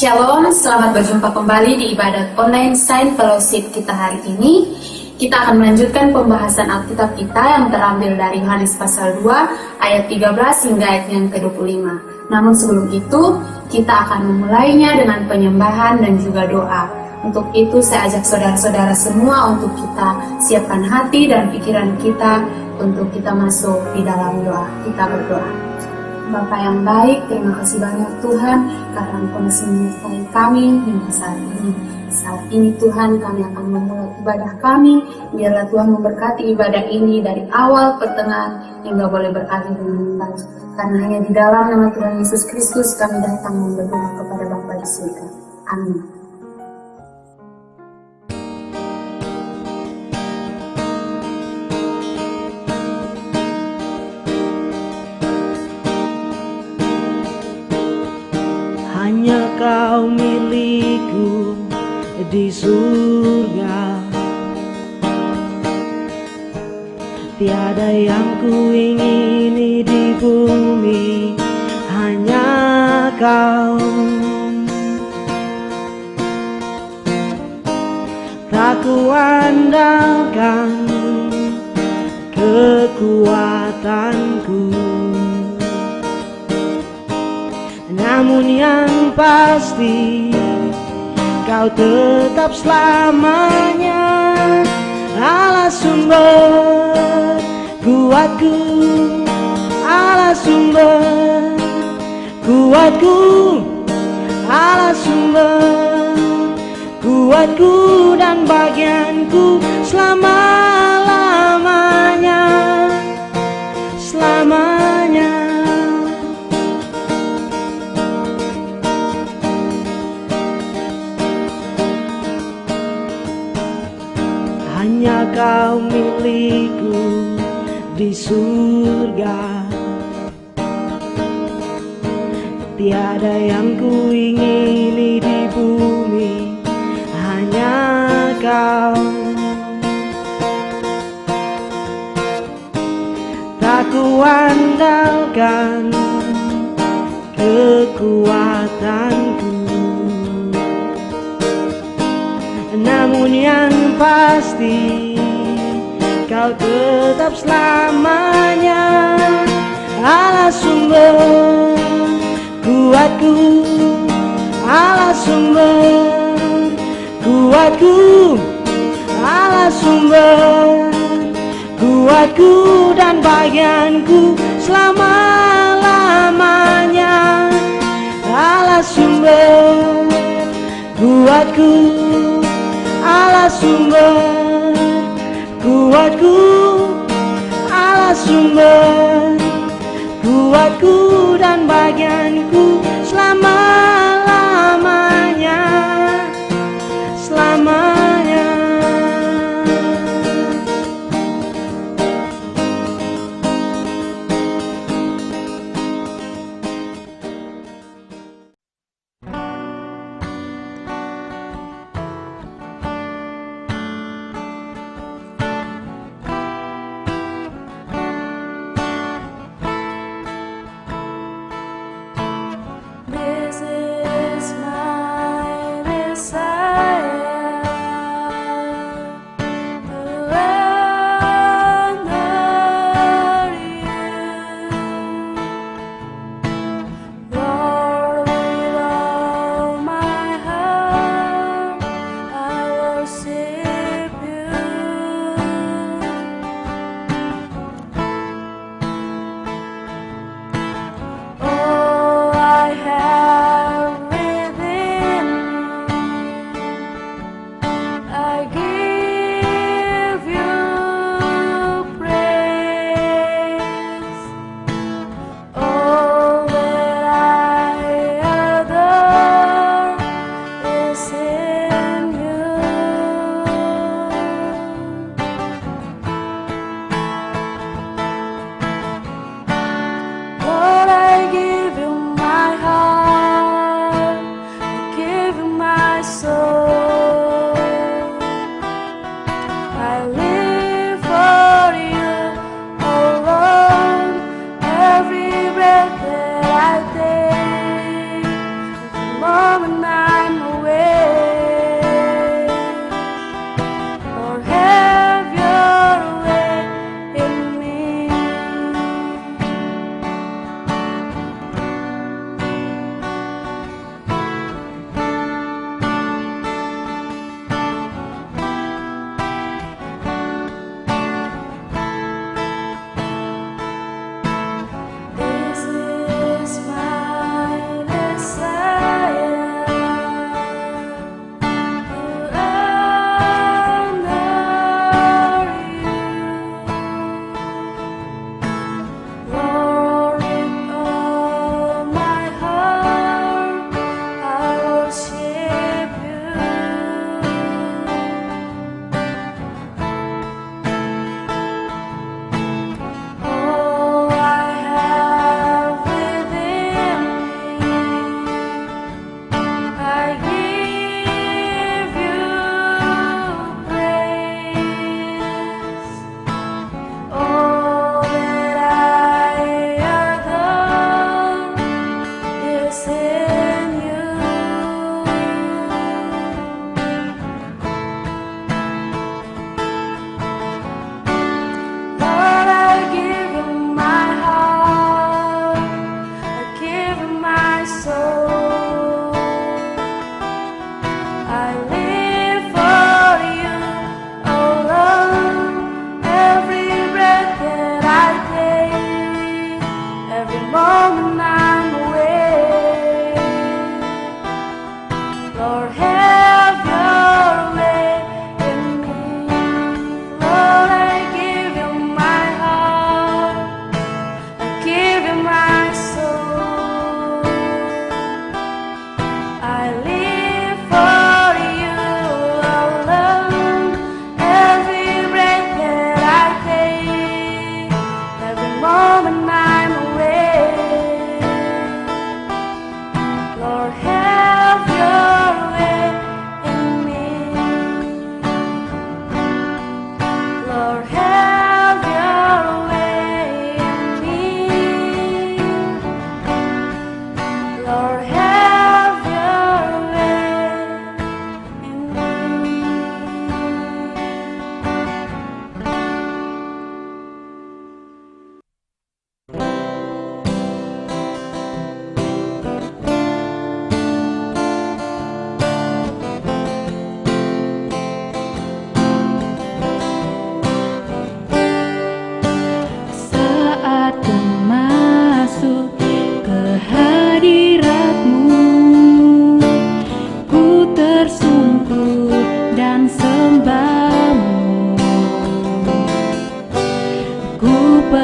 Shalom, selamat berjumpa kembali di ibadat online Sign Fellowship kita hari ini. Kita akan melanjutkan pembahasan Alkitab kita yang terambil dari Yohanes pasal 2 ayat 13 hingga ayat yang ke-25. Namun sebelum itu, kita akan memulainya dengan penyembahan dan juga doa. Untuk itu saya ajak saudara-saudara semua untuk kita siapkan hati dan pikiran kita untuk kita masuk di dalam doa. Kita berdoa. Bapa yang baik, terima kasih banyak Tuhan karena Engkau masih menyertai kami hingga saat ini. Saat ini Tuhan kami akan memulai ibadah kami. Biarlah Tuhan memberkati ibadah ini dari awal, pertengahan, hingga boleh berakhir dengan baik. Karena hanya di dalam nama Tuhan Yesus Kristus kami datang berdoa kepada Bapa di surga. Amin. Hanya Kau milikku di surga, tiada yang kuingini di bumi, hanya Kau. Tak kuandalkan kekuatanku, namun yang pasti Kau tetap selamanya Allah sumber kuatku, Allah sumber kuatku, Allah sumber kuatku dan bagianku selama-lamanya, selamanya. Hanya Kau milikku di surga, tiada yang kuingini di bumi, hanya Kau. Tak kuandalkan kekuatanku, namun yang pasti Kau tetap selamanya Allah sumber kuatku, Allah sumber kuatku, Allah sumber kuatku dan bagianku selama-lamanya, Allah sumber kuatku, Allah sumber kuatku, Allah sumber kuatku dan bagianku selama-lamanya, selamanya.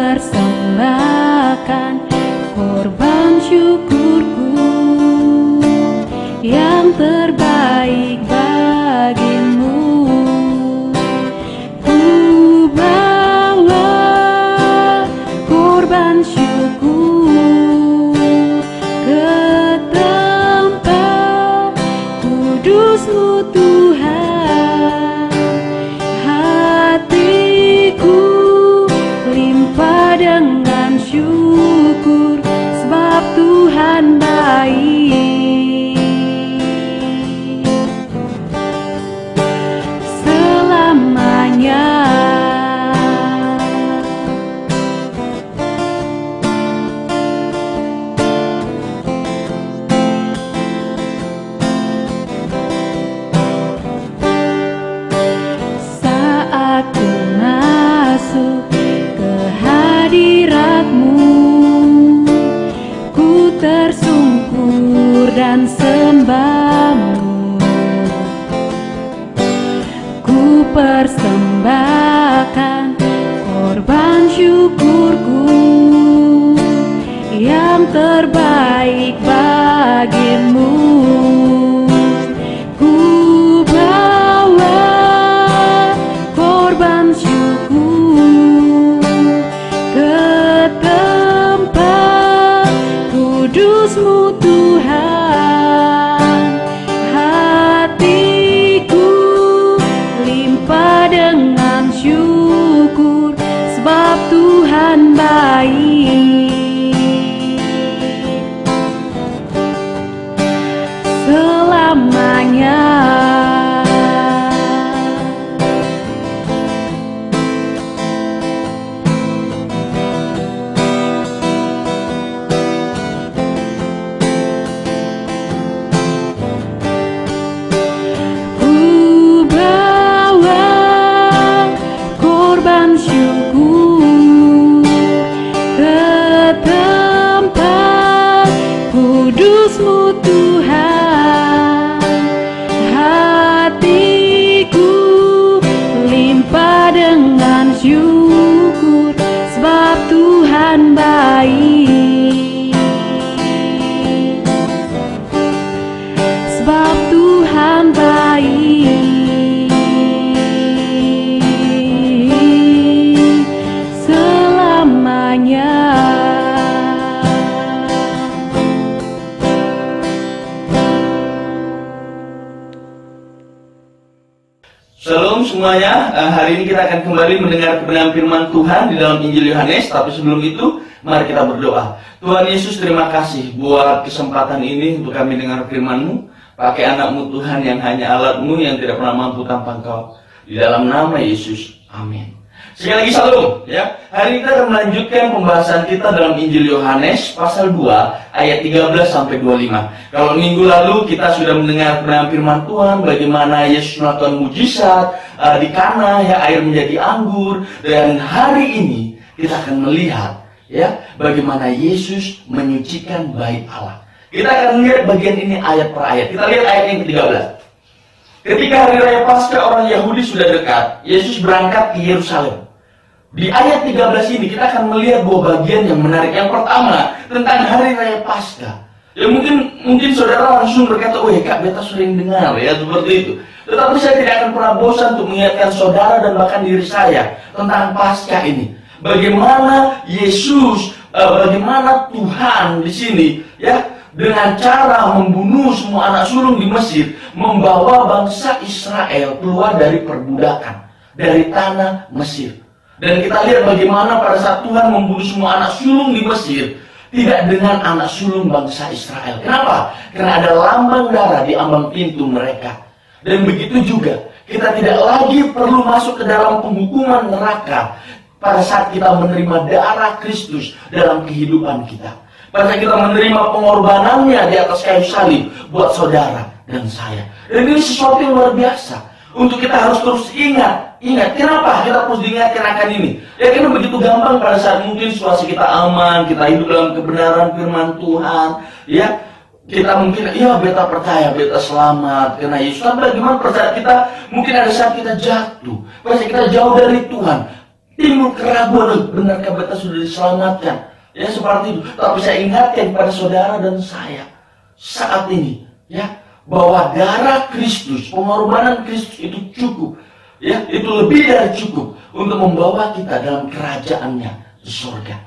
persembahkan korban syukurku yang terbaik bagimu. Ku bawa korban syukur ke tempat kudus-Mu Tuhan. Hatiku limpah dengan syukur sebab Tuhan baik. Tersungkur dan sembah-Mu, ku persembahkan korban syukurku yang terbaik bagimu. Ku bawa korban syukur ke tempat kudus-Mu Tuhan. Hatiku limpah dengan syukur sebab Tuhan baik selamanya. Kudus-Mu Tuhan, hatiku limpah dengan syukur sebab Tuhan baik, sebab Tuhan baik selamanya. Shalom semuanya, hari ini kita akan kembali mendengar kebenaran firman Tuhan di dalam Injil Yohanes. Tapi sebelum itu, mari kita berdoa. Tuhan Yesus, terima kasih buat kesempatan ini untuk kami dengar firman-Mu. Pakai anak-Mu Tuhan yang hanya alat-Mu yang tidak pernah mampu tanpa Engkau. Di dalam nama Yesus, amin. Sekali lagi shalom ya. Hari ini kita akan melanjutkan pembahasan kita dalam Injil Yohanes pasal 2 ayat 13 sampai 25. Kalau minggu lalu kita sudah mendengar kebenaran firman Tuhan, bagaimana Yesus melakukan mujizat di Kana ya, air menjadi anggur, dan hari ini kita akan melihat ya bagaimana Yesus menyucikan bait Allah. Kita akan lihat bagian ini ayat per ayat. Kita lihat ayat yang ke-13. Ketika hari raya Paskah orang Yahudi sudah dekat, Yesus berangkat ke Yerusalem. Di ayat 13 ini kita akan melihat dua bagian yang menarik. Yang pertama tentang hari raya Paskah. Ya mungkin saudara langsung berkata, "Oh ya Kak, beta sering dengar ya seperti itu." Tetapi saya tidak akan pernah bosan untuk mengingatkan saudara dan bahkan diri saya tentang Paskah ini. Bagaimana Yesus, bagaimana Tuhan di sini ya dengan cara membunuh semua anak sulung di Mesir, membawa bangsa Israel keluar dari perbudakan, dari tanah Mesir. Dan kita lihat bagaimana pada saat Tuhan membunuh semua anak sulung di Mesir, tidak dengan anak sulung bangsa Israel. Kenapa? Karena ada lambang darah di ambang pintu mereka. Dan begitu juga, kita tidak lagi perlu masuk ke dalam penghukuman neraka pada saat kita menerima darah Kristus dalam kehidupan kita. Pada saat kita menerima pengorbanannya di atas kayu salib buat saudara dan saya. Dan ini sesuatu yang luar biasa. Untuk kita harus terus ingat. Kenapa kita terus diingatkan akan ini? Ya karena begitu gampang pada saat mungkin situasi kita aman, kita hidup dalam kebenaran firman Tuhan. Ya, kita mungkin, ya beta percaya, beta selamat karena Yesus. Tapi bagaimana pada saat kita, mungkin ada saat kita jatuh, pada saat kita jauh dari Tuhan. timbul keraguan, benarkah beta sudah diselamatkan? Ya seperti itu. Tapi saya ingatkan kepada saudara dan saya saat ini, ya, bahwa darah Kristus, pengorbanan Kristus itu cukup, ya, itu lebih dari cukup untuk membawa kita dalam kerajaannya di surga.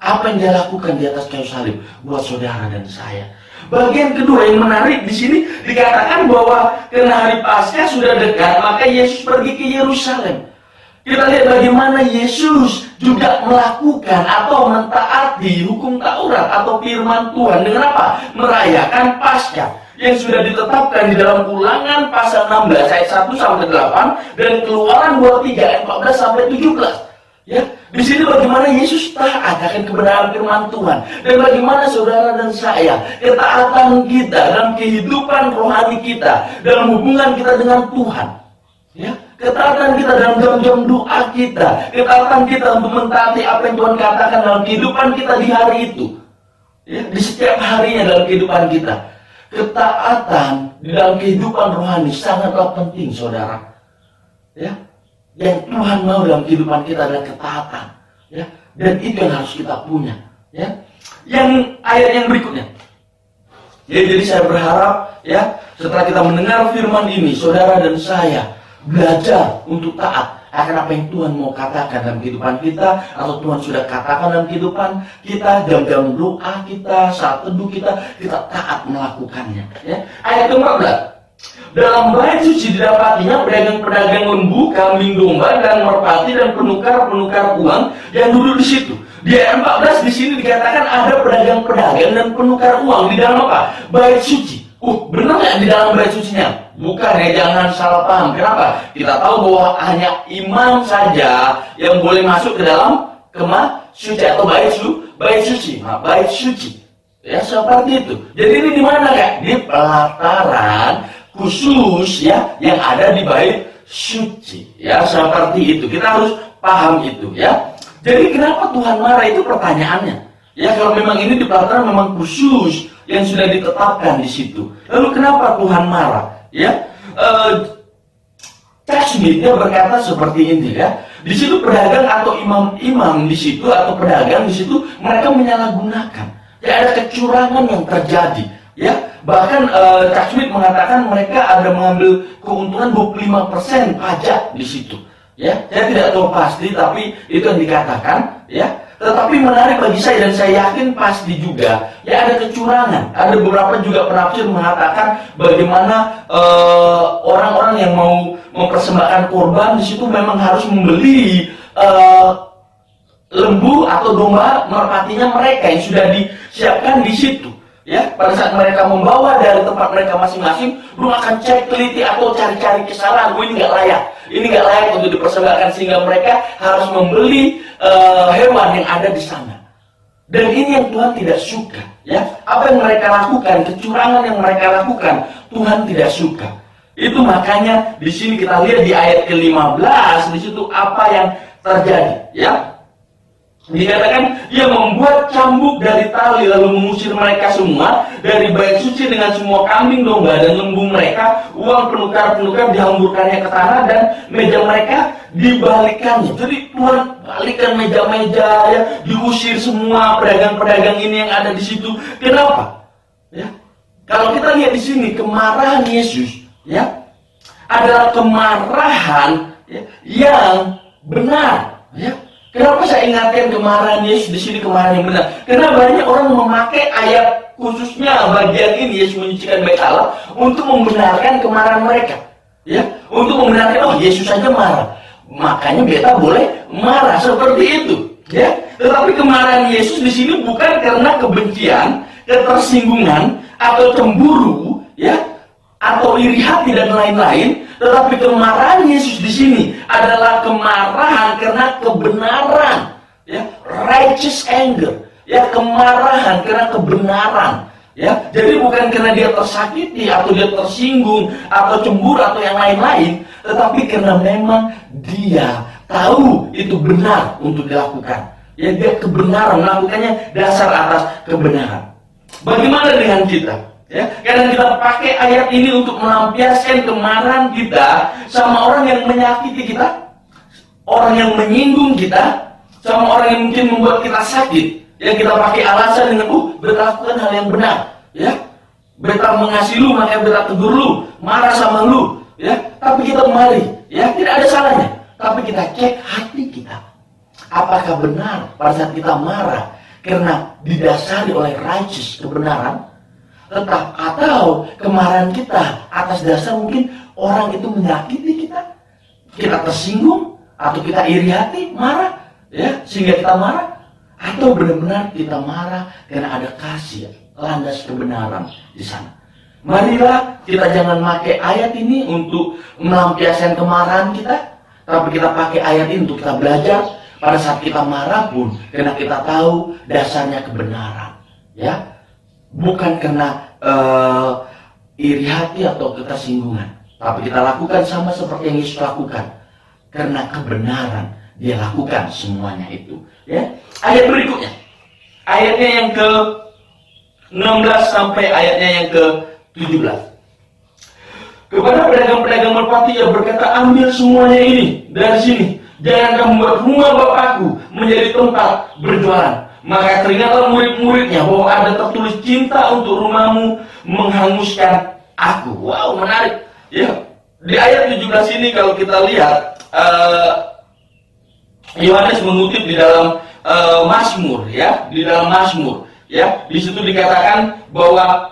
Apa yang dia lakukan di atas kayu salib buat saudara dan saya. Bagian kedua yang menarik di sini dikatakan bahwa karena hari Paskah sudah dekat, maka Yesus pergi ke Yerusalem. Kita lihat bagaimana Yesus juga melakukan atau mentaati hukum Taurat atau firman Tuhan dengan apa? Merayakan Paskah yang sudah ditetapkan di dalam Ulangan pasal 16 ayat 1 sampai 8 dan Keluaran 23 ayat 14 sampai 17. Ya, di sini bagaimana Yesus taat akan kebenaran firman Tuhan dan bagaimana saudara dan saya ketaatan kita dalam kehidupan rohani kita, dalam hubungan kita dengan Tuhan. Ya, ketaatan kita dalam jam-jam doa kita, ketaatan kita untuk mentaati apa yang Tuhan katakan dalam kehidupan kita di hari itu. Ya, di setiap harinya dalam kehidupan kita. Ketaatan di dalam kehidupan rohani sangatlah penting, saudara. Ya, yang Tuhan mau dalam kehidupan kita adalah ketaatan, ya, dan itu yang harus kita punya, ya. Yang ayat yang berikutnya, ya, jadi saya berharap, ya, setelah kita mendengar firman ini, saudara dan saya belajar untuk taat akan apa yang Tuhan mau katakan dalam kehidupan kita, atau Tuhan sudah katakan dalam kehidupan kita, jam-jam doa kita, saat teduh kita taat melakukannya, ya. Ayat ke-14. Dalam bait suci didapatinya pedagang-pedagang lembu, kambing domba, dan merpati dan penukar-penukar uang yang duduk di situ. Di ayat 14 di sini dikatakan ada pedagang-pedagang dan penukar uang di dalam apa? Bait suci. Benar nggak di dalam bait sucinya? Bukan, ya, jangan salah paham. Kenapa? Kita tahu bahwa hanya imam saja yang boleh masuk ke dalam kemah suci atau bait suci. Nah, bait suci. Ya, seperti itu. Jadi ini di mana, Kak? Di pelataran khusus, ya, yang ada di bait suci, ya, seperti itu. Kita harus paham itu, ya. Jadi kenapa Tuhan marah, itu pertanyaannya. Ya, kalau memang ini di pelataran memang khusus yang sudah ditetapkan di situ. Lalu kenapa Tuhan marah? Ya, Chuck Smith berkata seperti ini, ya. Di situ pedagang atau imam-imam di situ atau pedagang di situ mereka menyalahgunakan. Ya, ada kecurangan yang terjadi. Ya, bahkan Chuck Smith mengatakan mereka ada mengambil keuntungan 25% pajak di situ. Ya, saya tidak tahu pasti, tapi itu yang dikatakan. Ya, tetapi menarik bagi saya dan saya yakin pasti juga. Ya, ada kecurangan. Ada beberapa juga penafsir mengatakan bagaimana orang-orang yang mau mempersembahkan korban di situ memang harus membeli lembu atau domba merpatinya mereka yang sudah disiapkan di situ. Ya, pada saat mereka membawa dari tempat mereka masing-masing, belum akan cek teliti atau cari-cari kesalahan. Ini nggak layak, ini nggak layak untuk dipersembahkan, sehingga mereka harus membeli hewan yang ada di sana. Dan ini yang Tuhan tidak suka. Ya, apa yang mereka lakukan, kecurangan yang mereka lakukan, Tuhan tidak suka. Itu makanya di sini kita lihat di ayat ke-15 di situ apa yang terjadi. Ya. Dikatakan ia membuat cambuk dari tali lalu mengusir mereka semua dari bait suci dengan semua kambing domba dan lembu mereka, uang penukar-penukar dihamburkannya ke tanah dan meja mereka dibalikannya. Jadi Tuhan balikan meja-meja, ya, diusir semua pedagang-pedagang ini yang ada di situ. Kenapa? Ya, kalau kita lihat di sini kemarahan Yesus, ya, adalah kemarahan, ya, yang benar, ya. Kenapa saya ingatkan kemarahan Yesus di sini, kemarahan yang benar? Karena banyak orang memakai ayat khususnya bagian ini, Yesus menyucikan bait Allah, untuk membenarkan kemarahan mereka. Ya, untuk membenarkan, Yesus saja marah, makanya beta boleh marah seperti itu. Ya, tetapi kemarahan Yesus di sini bukan karena kebencian, ketersinggungan atau cemburu, ya, atau iri hati dan lain-lain. Tetapi kemarahan Yesus di sini adalah kemarahan karena kebenaran, ya, righteous anger, ya, kemarahan karena kebenaran, ya. Jadi bukan karena dia tersakiti atau dia tersinggung atau cemburu atau yang lain-lain, tetapi karena memang dia tahu itu benar untuk dilakukan. Ya, dia kebenaran melakukannya dasar atas kebenaran. Bagaimana dengan kita? Ya, karena kita pakai ayat ini untuk melampiaskan kemarahan kita sama orang yang menyakiti kita, orang yang menyinggung kita, sama orang yang mungkin membuat kita sakit, yang kita pakai alasan dengan beta lakukan hal yang benar, ya. Beta mengasihi lu, makanya beta tegur lu, marah sama lu, ya. Tapi kita kembali, ya, tidak ada salahnya. Tapi kita cek hati kita, apakah benar pada saat kita marah karena didasari oleh righteous, kebenaran, tetap, atau kemarahan kita atas dasar mungkin orang itu menyakiti kita tersinggung, atau kita iri hati, marah, ya, sehingga kita marah, atau benar-benar kita marah karena ada kasih, landas kebenaran di sana. Marilah kita jangan pakai ayat ini untuk melampiaskan kemarahan kita, tapi kita pakai ayat ini untuk kita belajar pada saat kita marah pun, karena kita tahu dasarnya kebenaran, ya, bukan karena iri hati atau ketersinggungan, tapi kita lakukan sama seperti yang Yesus lakukan, karena kebenaran dia lakukan semuanya itu, ya. Ayat berikutnya, ayatnya yang ke 16 sampai ayatnya yang ke 17. Kepada pedagang-pedagang merpati ia berkata, ambil semuanya ini dari sini, jangan kamu membuat rumah Bapakku menjadi tempat berjualan. Maka teringatlah murid-muridnya bahwa ada tertulis, cinta untuk rumahmu menghanguskan aku. Wow, menarik, ya. Di ayat 17 ini kalau kita lihat, Yohanes mengutip di dalam Mazmur, ya, di dalam Mazmur, ya, di situ dikatakan bahwa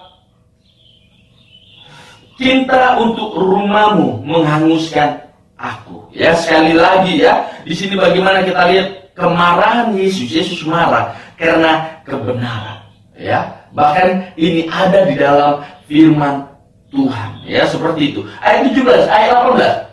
cinta untuk rumahmu menghanguskan aku. Ya, sekali lagi, ya, di sini bagaimana kita lihat kemarahan Yesus. Yesus marah karena kebenaran, ya. Bahkan ini ada di dalam firman Tuhan, ya, seperti itu. Ayat 17, ayat 18.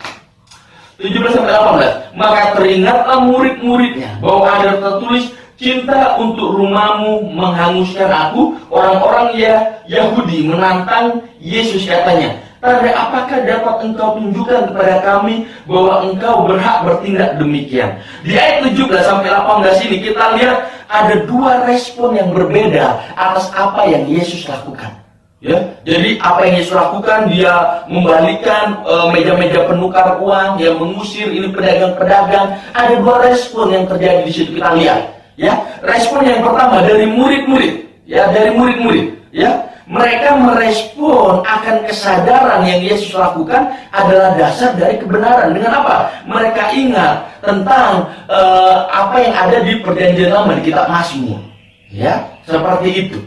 17 sampai 18. Maka teringatlah murid-muridnya bahwa ada tertulis, cinta untuk rumahmu menghanguskan aku. Orang-orang Yahudi menantang Yesus, katanya, tanda apakah dapat engkau tunjukkan kepada kami bahwa engkau berhak bertindak demikian? Di ayat 17 sampai 18 ini kita lihat ada dua respon yang berbeda atas apa yang Yesus lakukan. Ya, jadi apa yang Yesus lakukan, dia membalikan meja-meja penukar uang, dia mengusir ini pedagang-pedagang. Ada dua respon yang terjadi di situ, kita lihat. Ya, respon yang pertama dari murid-murid, ya, dari murid-murid, ya, mereka merespon akan kesadaran yang Yesus lakukan adalah dasar dari kebenaran. Dengan apa? Mereka ingat tentang apa yang ada di Perjanjian Lama di kitab Mazmur, ya, seperti itu.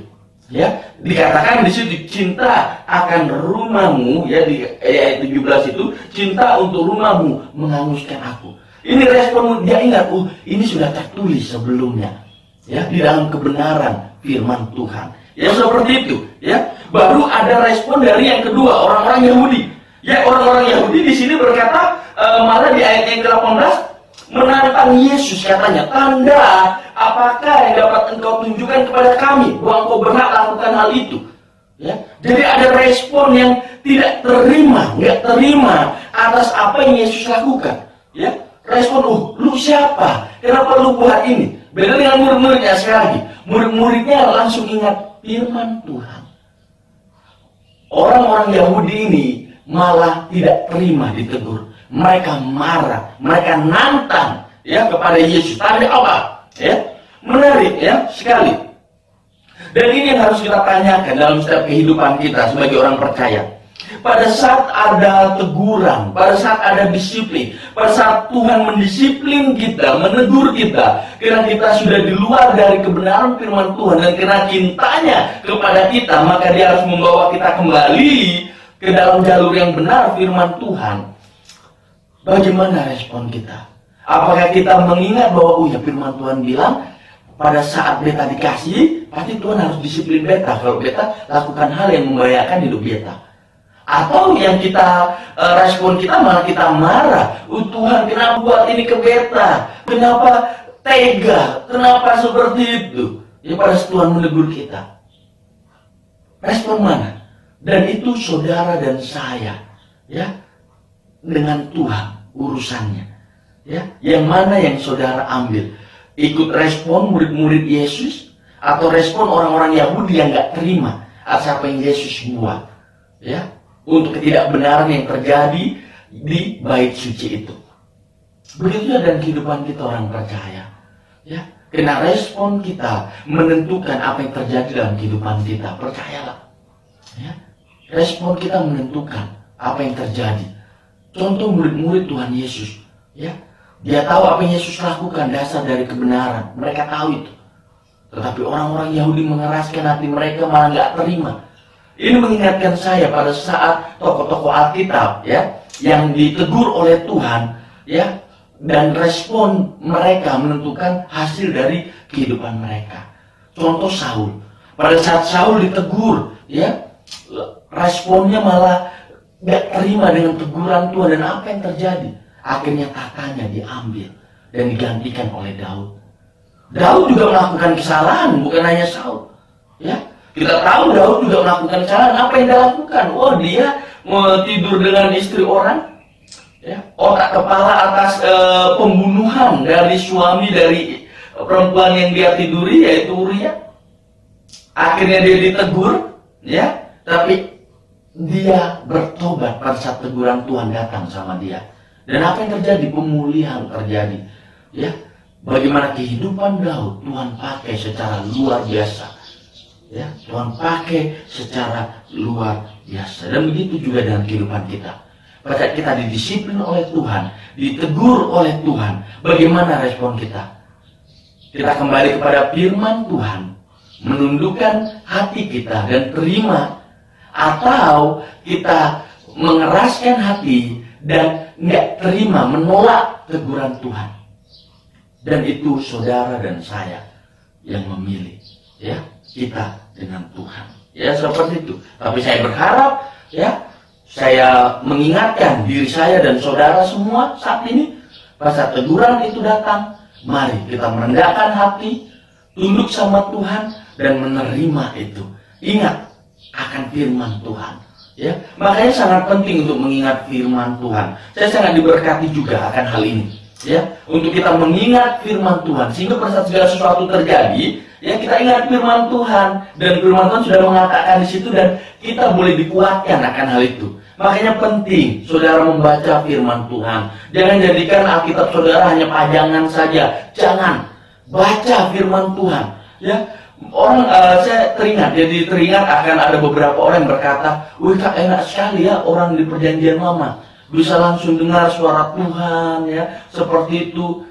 Ya, dikatakan di situ, cinta akan rumahmu, ya, di ayat 17 itu, cinta untuk rumahmu menghanguskan aku. Ini respon, dia ingat, ini sudah tertulis sebelumnya, ya, di dalam kebenaran firman Tuhan. Ya, seperti itu, ya. Baru ada respon dari yang kedua, orang-orang Yahudi. Ya, orang-orang Yahudi di sini berkata, malah di ayat yang ke-18 menantang Yesus, katanya, tanda apakah yang dapat engkau tunjukkan kepada kami bahwa engkau berhak lakukan hal itu, ya. Jadi ada respon yang tidak terima, nggak terima atas apa yang Yesus lakukan, ya. Respon, lu siapa? Kenapa lu buat ini? Beda dengan murid-muridnya. Sekali lagi, murid-muridnya langsung ingat firman Tuhan. Orang-orang Yahudi ini malah tidak terima ditegur. Mereka marah, mereka nantang, ya, kepada Yesus. Tanda apa? Ya, menarik, ya, sekali. Dan ini yang harus kita tanyakan dalam setiap kehidupan kita sebagai orang percaya. Pada saat ada teguran, pada saat ada disiplin, pada saat Tuhan mendisiplin kita, menegur kita, karena kita sudah di luar dari kebenaran firman Tuhan dan karena cintanya kepada kita, maka Dia harus membawa kita kembali ke dalam jalur yang benar firman Tuhan. Bagaimana respon kita? Apakah kita mengingat bahwa ya firman Tuhan bilang pada saat beta dikasih, pasti Tuhan harus disiplin beta kalau beta lakukan hal yang membahayakan hidup beta? Atau yang kita respon kita malah kita marah, Tuhan kenapa buat ini ke beta? Kenapa tega? Kenapa seperti itu? Ya, pada saat Tuhan menegur kita, respon mana? Dan itu saudara dan saya, ya, dengan Tuhan urusannya, ya. Yang mana yang saudara ambil? Ikut respon murid-murid Yesus atau respon orang-orang Yahudi yang nggak terima atas apa yang Yesus buat, ya, untuk ketidakbenaran yang terjadi di bait suci itu. Begitu juga dengan kehidupan kita orang percaya. Ya, karena respon kita menentukan apa yang terjadi dalam kehidupan kita. Percayalah. Ya, respon kita menentukan apa yang terjadi. Contoh murid-murid Tuhan Yesus. Ya, dia tahu apa yang Yesus lakukan, dasar dari kebenaran. Mereka tahu itu. Tetapi orang-orang Yahudi mengeraskan hati mereka, malah nggak terima. Ini mengingatkan saya pada saat tokoh-tokoh Alkitab, ya, yang ditegur oleh Tuhan, ya, dan respon mereka menentukan hasil dari kehidupan mereka. Contoh Saul. Pada saat Saul ditegur, ya, responnya malah nggak terima dengan teguran Tuhan, dan apa yang terjadi? Akhirnya tatanya diambil dan digantikan oleh Daud. Daud juga melakukan kesalahan, bukan hanya Saul. Ya, kita tahu Daud juga melakukan kesalahan. Apa yang dia lakukan? Oh, dia mau tidur dengan istri orang. Ya, otak kepala atas pembunuhan dari suami dari perempuan yang dia tiduri, yaitu Uria. Akhirnya dia ditegur, ya, tapi dia bertobat pada saat teguran Tuhan datang sama dia. Dan apa yang terjadi? Pemulihan terjadi. Ya, bagaimana kehidupan Daud Tuhan pakai secara luar biasa. Ya, Tuhan pakai secara luar biasa. Dan begitu juga dengan kehidupan kita. Pada kita didisiplin oleh Tuhan, ditegur oleh Tuhan, bagaimana respon kita? Kita kembali kepada firman Tuhan, menundukkan hati kita dan terima, atau kita mengeraskan hati dan nggak terima, menolak teguran Tuhan. Dan itu saudara dan saya yang memilih, ya, kita dengan Tuhan. Ya, seperti itu. Tapi saya berharap, ya, saya mengingatkan diri saya dan saudara semua saat ini, pada saat teguran itu datang, mari kita merendahkan hati, tunduk sama Tuhan, dan menerima itu. Ingat akan firman Tuhan. Ya, makanya sangat penting untuk mengingat firman Tuhan. Saya sangat diberkati juga akan hal ini. Ya, untuk kita mengingat firman Tuhan, sehingga pada saat segala sesuatu terjadi, ya, kita ingat firman Tuhan, dan firman Tuhan sudah mengatakan di situ, dan kita boleh dikuatkan akan hal itu. Makanya penting saudara membaca firman Tuhan. Jangan jadikan Alkitab saudara hanya pajangan saja. Jangan, baca firman Tuhan. Ya, orang saya teringat akan ada beberapa orang yang berkata, "Wih, Kak, enak sekali ya orang di perjanjian lama, bisa langsung dengar suara Tuhan, ya, seperti itu."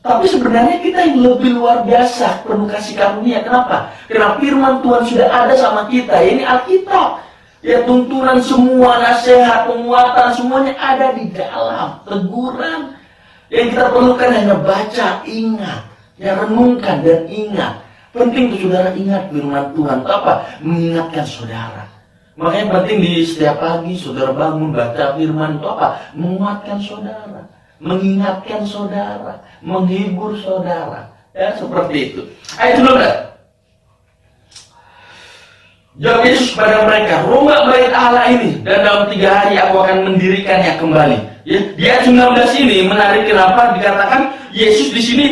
Tapi sebenarnya kita yang lebih luar biasa, penuh kasih karunia. Kenapa? Karena firman Tuhan sudah ada sama kita. Ini Alkitab. Ya, tuntunan semua, nasihat, penguatan, semuanya ada di dalam. Teguran. Yang kita perlukan hanya baca, ingat, ya, renungkan dan ingat. Penting tuh saudara ingat firman Tuhan. Itu apa? Mengingatkan saudara. Makanya penting di setiap pagi saudara bangun baca firman. Itu apa? Menguatkan saudara, mengingatkan saudara, menghibur saudara. Ya, seperti itu. Ayat 12. Jawab Yesus kepada mereka, "Rombak bait Allah ini, dan dalam 3 hari aku akan mendirikannya kembali." Ya, di ayat 19 ini menarik. Kenapa dikatakan Yesus di sini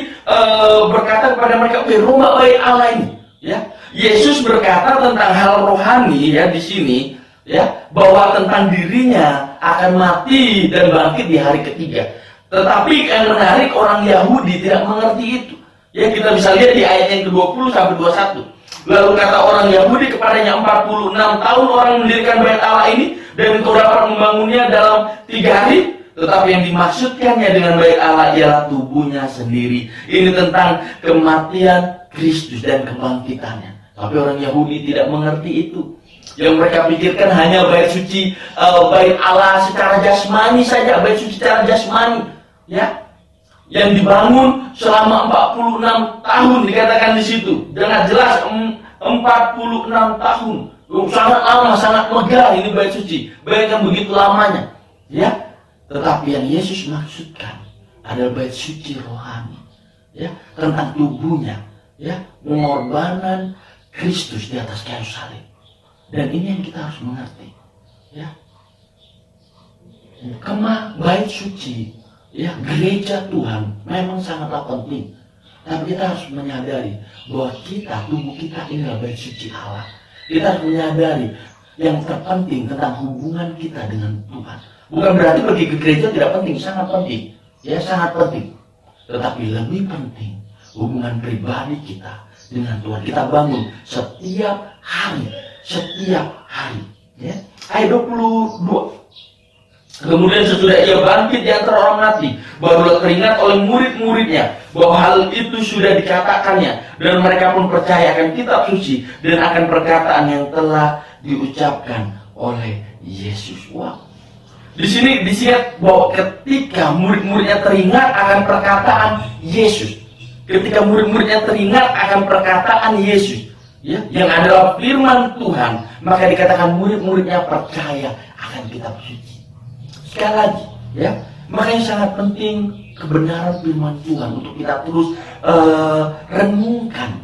berkata kepada mereka, "Oke, rombak bait Allah ini." Ya, Yesus berkata tentang hal rohani, ya, di sini, ya, bahwa tentang dirinya akan mati dan bangkit di hari ketiga. Tetapi yang menarik, orang Yahudi tidak mengerti itu. Ya, kita bisa lihat di ayat yang ke-20 sampai 21. Lalu kata orang Yahudi kepadanya, 46 tahun orang mendirikan bait Allah ini, dan engkau dapat membangunnya dalam 3 hari. Tetapi yang dimaksudkannya dengan bait Allah ialah tubuhnya sendiri. Ini tentang kematian Kristus dan kebangkitannya. Tapi orang Yahudi tidak mengerti itu. Yang mereka pikirkan hanya bait suci, bait Allah secara jasmani saja, bait suci secara jasmani, ya, yang dibangun selama 46 tahun dikatakan di situ. Dengan jelas 46 tahun. Sangat lama, sangat megah ini bait suci. Bait yang begitu lamanya. Ya. Tetapi yang Yesus maksudkan adalah bait suci rohani. Ya, tentang tubuhnya, ya, pengorbanan Kristus di atas kayu salib. Dan ini yang kita harus mengerti. Ya. Bait suci, ya, gereja Tuhan memang sangatlah penting. Tapi kita harus menyadari bahwa kita, tubuh kita ini adalah bait suci Allah. Kita harus menyadari yang terpenting tentang hubungan kita dengan Tuhan. Bukan berarti pergi ke gereja tidak penting, sangat penting. ya sangat penting. Tetapi lebih penting hubungan pribadi kita dengan Tuhan. Kita bangun setiap hari, ya. Ayat 22. Kemudian sesudah ia bangkit di antara orang mati, barulah teringat oleh murid-muridnya bahwa hal itu sudah dikatakannya, dan mereka pun percaya akan kitab suci dan akan perkataan yang telah diucapkan oleh Yesus. Wow. Di sini disiap bahwa ketika murid-muridnya teringat akan perkataan Yesus, ya, yang adalah firman Tuhan, maka dikatakan murid-muridnya percaya akan kitab suci. Sekali lagi, ya, makanya sangat penting kebenaran firman Tuhan untuk kita terus renungkan,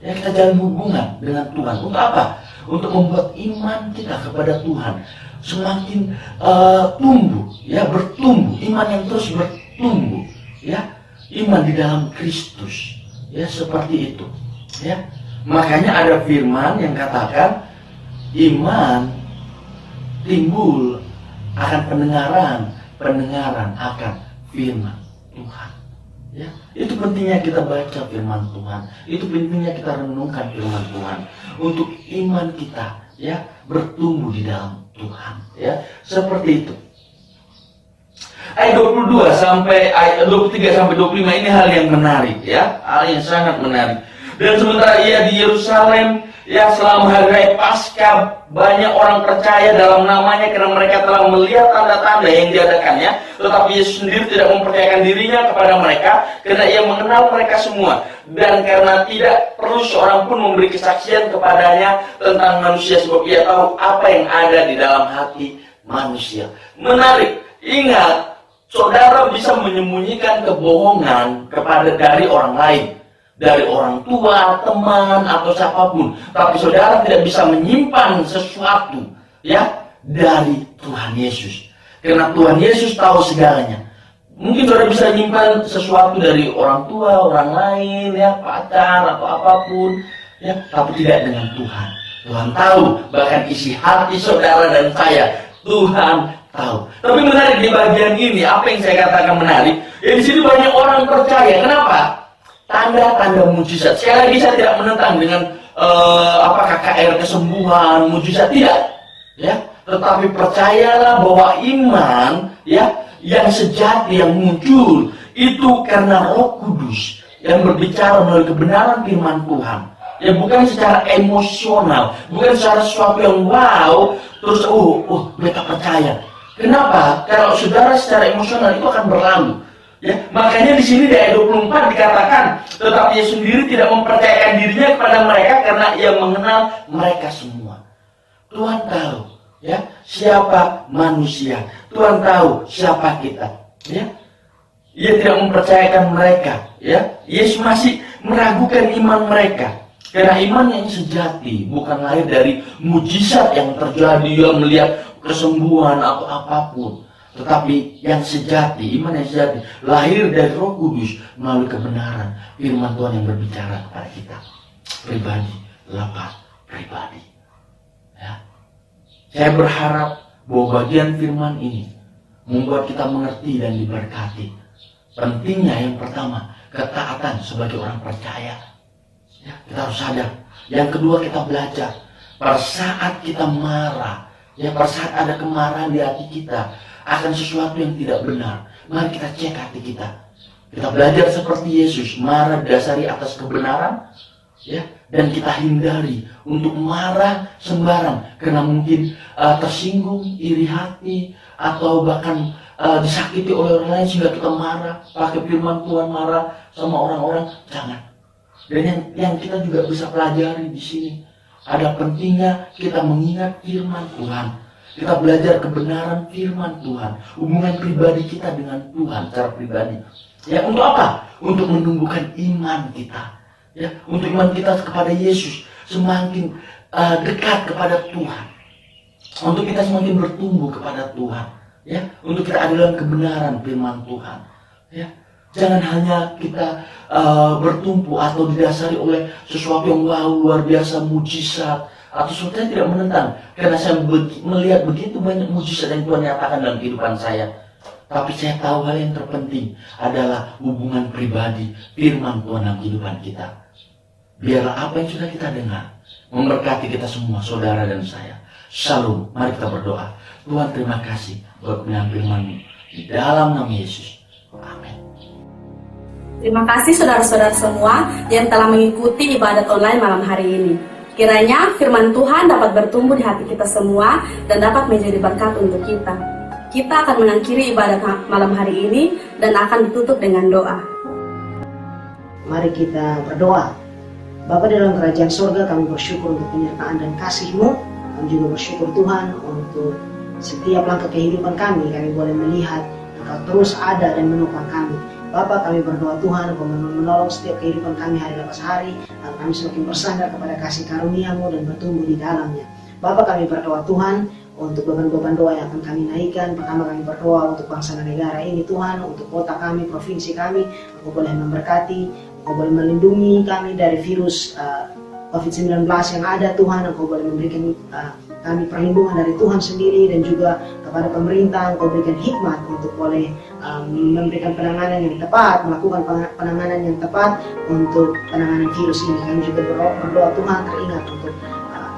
ya, kita jalin hubungan dengan Tuhan. Untuk apa? Untuk membuat iman kita kepada Tuhan semakin tumbuh, ya, bertumbuh, iman yang terus bertumbuh, ya, iman di dalam Kristus, ya, seperti itu, ya. Makanya ada firman yang katakan iman timbul akan pendengaran akan firman Tuhan. Ya, itu pentingnya kita baca firman Tuhan. Itu pentingnya kita renungkan firman Tuhan untuk iman kita, ya, bertumbuh di dalam Tuhan, ya, seperti itu. Ayat 22 sampai ayat 23 sampai 25 ini hal yang menarik, ya, hal yang sangat menarik. Dan sementara ia di Yerusalem, ya, selama hari raya Paskah, banyak orang percaya dalam namanya karena mereka telah melihat tanda-tanda yang diadakannya. Tetapi Yesus sendiri tidak mempercayakan dirinya kepada mereka karena ia mengenal mereka semua, dan karena tidak perlu seorang pun memberi kesaksian kepadanya tentang manusia, sebab ia tahu apa yang ada di dalam hati manusia. Menarik, ingat, saudara bisa menyembunyikan kebohongan dari orang lain, dari orang tua, teman, atau siapapun. Tapi saudara tidak bisa menyimpan sesuatu, ya, dari Tuhan Yesus. Karena Tuhan Yesus tahu segalanya. Mungkin saudara bisa menyimpan sesuatu dari orang tua, orang lain, ya, pacar, atau apapun, ya, tapi tidak dengan Tuhan. Tuhan tahu, bahkan isi hati saudara dan saya, Tuhan tahu. Tapi menarik di bagian ini, apa yang saya katakan menarik, ya, di sini banyak orang percaya. Kenapa? Tanda-tanda mujizat. Sekali lagi saya tidak menentang dengan KKR kesembuhan, mujizat, tidak, ya. Tetapi percayalah bahwa iman, ya, yang sejati yang muncul itu karena Roh Kudus yang berbicara melalui kebenaran firman Tuhan. Ya, bukan secara emosional, bukan secara sesuatu yang wow, terus mereka percaya. Kenapa? Kalau saudara secara emosional itu akan berlalu. Ya, makanya di sini di ayat 24 dikatakan, tetapi ia sendiri tidak mempercayakan dirinya kepada mereka karena ia mengenal mereka semua. Tuhan tahu, ya, siapa manusia. Tuhan tahu siapa kita, ya. Ia tidak mempercayakan mereka, ya. Yesus masih meragukan iman mereka. Karena iman yang sejati bukan lahir dari mujizat yang terjadi, yang melihat kesembuhan atau apapun. Tetapi yang sejati, iman yang sejati, lahir dari Roh Kudus melalui kebenaran firman Tuhan yang berbicara kepada kita. Pribadi, lepas pribadi. Ya. Saya berharap bahwa bagian firman ini membuat kita mengerti dan diberkati. Pentingnya yang pertama, ketaatan sebagai orang percaya. Ya, kita harus sadar. Yang kedua, kita belajar. Pada saat kita marah, ya, pada saat ada kemarahan di hati kita akan sesuatu yang tidak benar, mari kita cek hati kita. Kita belajar seperti Yesus, marah dasari atas kebenaran, ya, dan kita hindari untuk marah sembarang karena mungkin tersinggung, iri hati, atau bahkan disakiti oleh orang lain sehingga kita marah, pakai firman Tuhan marah sama orang-orang. Jangan. Dan yang kita juga bisa pelajari di sini, ada pentingnya kita mengingat firman Tuhan. Kita belajar kebenaran firman Tuhan, hubungan pribadi kita dengan Tuhan secara pribadi. Ya, untuk apa? Untuk menumbuhkan iman kita. Ya, untuk iman kita kepada Yesus semakin dekat kepada Tuhan. Untuk kita semakin bertumbuh kepada Tuhan. Ya, untuk kita ada dalam kebenaran firman Tuhan. Ya, jangan hanya kita bertumpu atau didasari oleh sesuatu yang wow, luar biasa, mujizat, atau sesuatu yang tidak menentang. Karena saya melihat begitu banyak mujizat yang Tuhan nyatakan dalam kehidupan saya. Tapi saya tahu hal yang terpenting adalah hubungan pribadi firman Tuhan dalam kehidupan kita. Biarlah apa yang sudah kita dengar memberkati kita semua, saudara dan saya. Shalom, mari kita berdoa. Tuhan, terima kasih buat kebenaran firman-Mu. Di dalam nama Yesus. Amin. Terima kasih saudara-saudara semua yang telah mengikuti ibadat online malam hari ini. Kiranya firman Tuhan dapat bertumbuh di hati kita semua dan dapat menjadi berkat untuk kita. Kita akan mengakhiri ibadat malam hari ini dan akan ditutup dengan doa. Mari kita berdoa. Bapa di dalam kerajaan surga, kami bersyukur untuk penyertaan dan kasih-Mu. Kami juga bersyukur Tuhan untuk setiap langkah kehidupan kami boleh melihat Engkau terus ada dan menopang kami. Bapa, kami berdoa Tuhan, Engkau menolong setiap kehidupan kami hari lepas hari, agar kami semakin bersandar kepada kasih karunia-Mu dan bertumbuh di dalamnya. Bapa, kami berdoa Tuhan, untuk beban-beban doa yang akan kami naikkan. Pertama, kami berdoa untuk bangsa dan negara ini Tuhan, untuk kota kami, provinsi kami. Engkau boleh memberkati, Engkau boleh melindungi kami dari virus COVID-19 yang ada Tuhan. Engkau boleh memberikan kami perlindungan dari Tuhan sendiri, dan juga kepada pemerintah Engkau berikan hikmat untuk boleh memberikan penanganan yang tepat, melakukan penanganan yang tepat untuk penanganan virus ini. Kami juga berdoa Tuhan, teringat untuk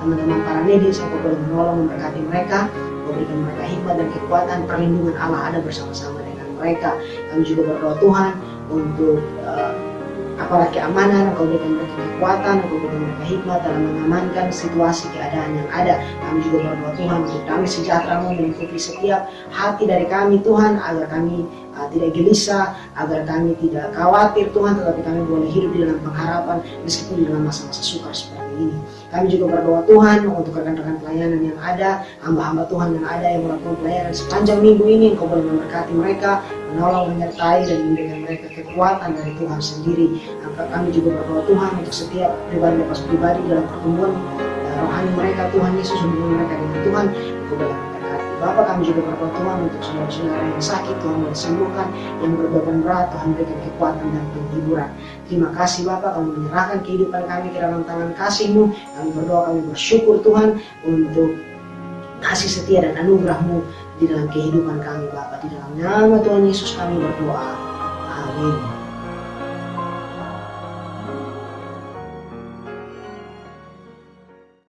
teman-teman para medis. Engkau boleh menolong, memberkati mereka, memberikan mereka hikmat dan kekuatan, perlindungan Allah ada bersama-sama dengan mereka. Kami juga berdoa Tuhan untuk aparat keamanan. Engkau berikan mereka kekuatan, Engkau berikan mereka hikmat dalam mengamankan situasi keadaan yang ada. Kami juga berdoa Tuhan untuk damai sejahtera-Mu meliputi setiap hati dari kami Tuhan, agar kami tidak gelisah, agar kami tidak khawatir Tuhan, tetapi kami boleh hidup di dalam pengharapan meskipun di dalam masa-masa sukar seperti ini. Kami juga berdoa Tuhan untuk rekan-rekan pelayanan yang ada, hamba-hamba Tuhan yang ada yang melakukan pelayanan sepanjang minggu ini. Engkau boleh memberkati mereka, menolong, menyertai, dan memberikan mereka kekuatan dari Tuhan sendiri. Kami juga berdoa Tuhan untuk setiap pribadi lepas pribadi dalam pertumbuhan rohani mereka Tuhan Yesus, hubungan mereka dengan Tuhan. Engkau boleh memberkati. Bapa, kami juga berdoa Tuhan untuk saudara-saudara yang sakit, Tuhan boleh sembuhkan, yang berbeban berat, Tuhan berikan kekuatan dan penghiburan. Terima kasih Bapa, kami menyerahkan kehidupan kami ke dalam tangan kasih-Mu. Kami berdoa, kami bersyukur Tuhan untuk kasih setia dan anugerah-Mu di dalam kehidupan kami Bapa. Di dalam nama Tuhan Yesus kami berdoa. Amin.